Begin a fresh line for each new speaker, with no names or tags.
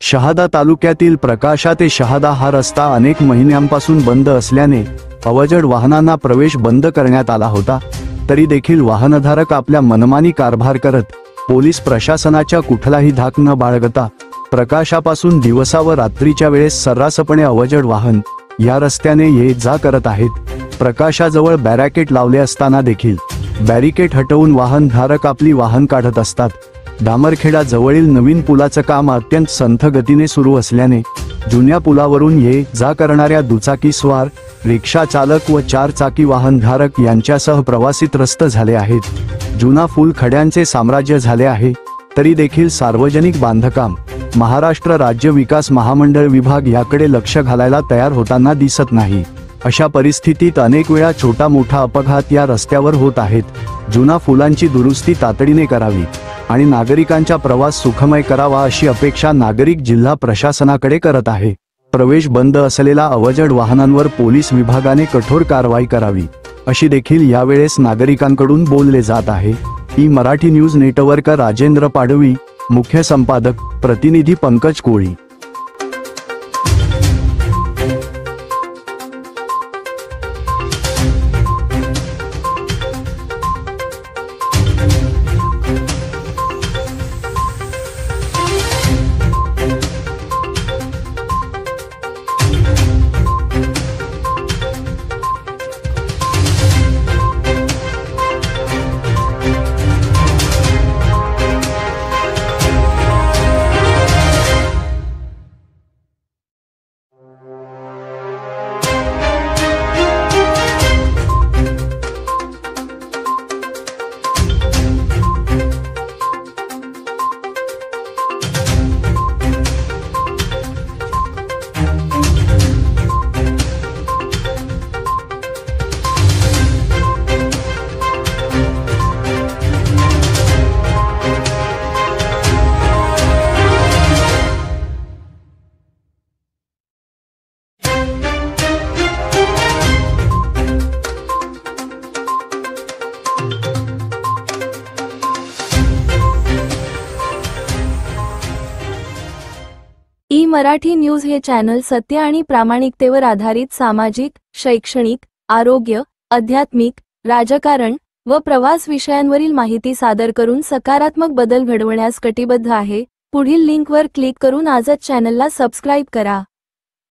शहादा तालुक्यातील प्रकाशा ते शहादा हा रस्ता अनेक महिन्यांपासून बंद असल्याने अवजड वाहनांना प्रवेश बंद करण्यात आला होता। तरी देखील वाहनधारक आपल्या मनमानी कारभार करत पोलीस प्रशासनाच्या कुठलाही धाक न बाळगता प्रकाशापासून दिवसा व रात्रीच्या वेळेस सर्रासपणे अवजड वाहन या रस्त्याने ये जा करत आहेत। प्रकाशाजवळ बॅरिकेड लावले असताना देखील बॅरिकेड हटवून वाहनधारक आपली वाहन काढत असतात। डामरखेडा जवळील नवीन पुलाचं काम अत्यंत संथ गतीने सुरू असल्याने जुन्या पुलावरून ये जा करणाऱ्या दुचाकी स्वार, रिक्षा चालक व चार चाकी वाहनधारक यांच्यासह प्रवासी त्रस्त झाले आहेत। जुना पूल खड्यांचे साम्राज्य झाले आहे। तरी देखील सार्वजनिक बांधकाम महाराष्ट्र राज्य विकास महामंडळ विभाग याकडे लक्ष घालायला तयार होताना दिसत नाही। अशा परिस्थितीत अनेक वेळा छोटा मोठा अपघात या रस्त्यावर होत आहेत। जुना पुलांची दुरुस्ती तातडीने करावी आणि नागरिकांचा प्रवास सुखमय करावा अशी अपेक्षा नागरिक जिल्हा प्रशासनाकडे करत आहे। प्रवेश बंद असलेल्या अवजड वाहनांवर पोलीस विभागाने कठोर कारवाई करावी अशी देखील यावेळेस नागरिकांकडून बोलले जात आहे। E Marathi news network Rajendra Padvi, मुख्य संपादक प्रतिनिधी पंकज कोळी।
ई मराठी न्यूज हे चॅनल सत्य आणि प्रामाणिकतेवर आधारित सामाजिक, शैक्षणिक, आरोग्य, आध्यात्मिक, राजकारण व प्रवास विषयांवरील माहिती सादर करून सकारात्मक बदल घडवण्यास कटिबद्ध आहे। पुढील लिंकवर क्लिक करून आजच चॅनलला सबस्क्राइब करा।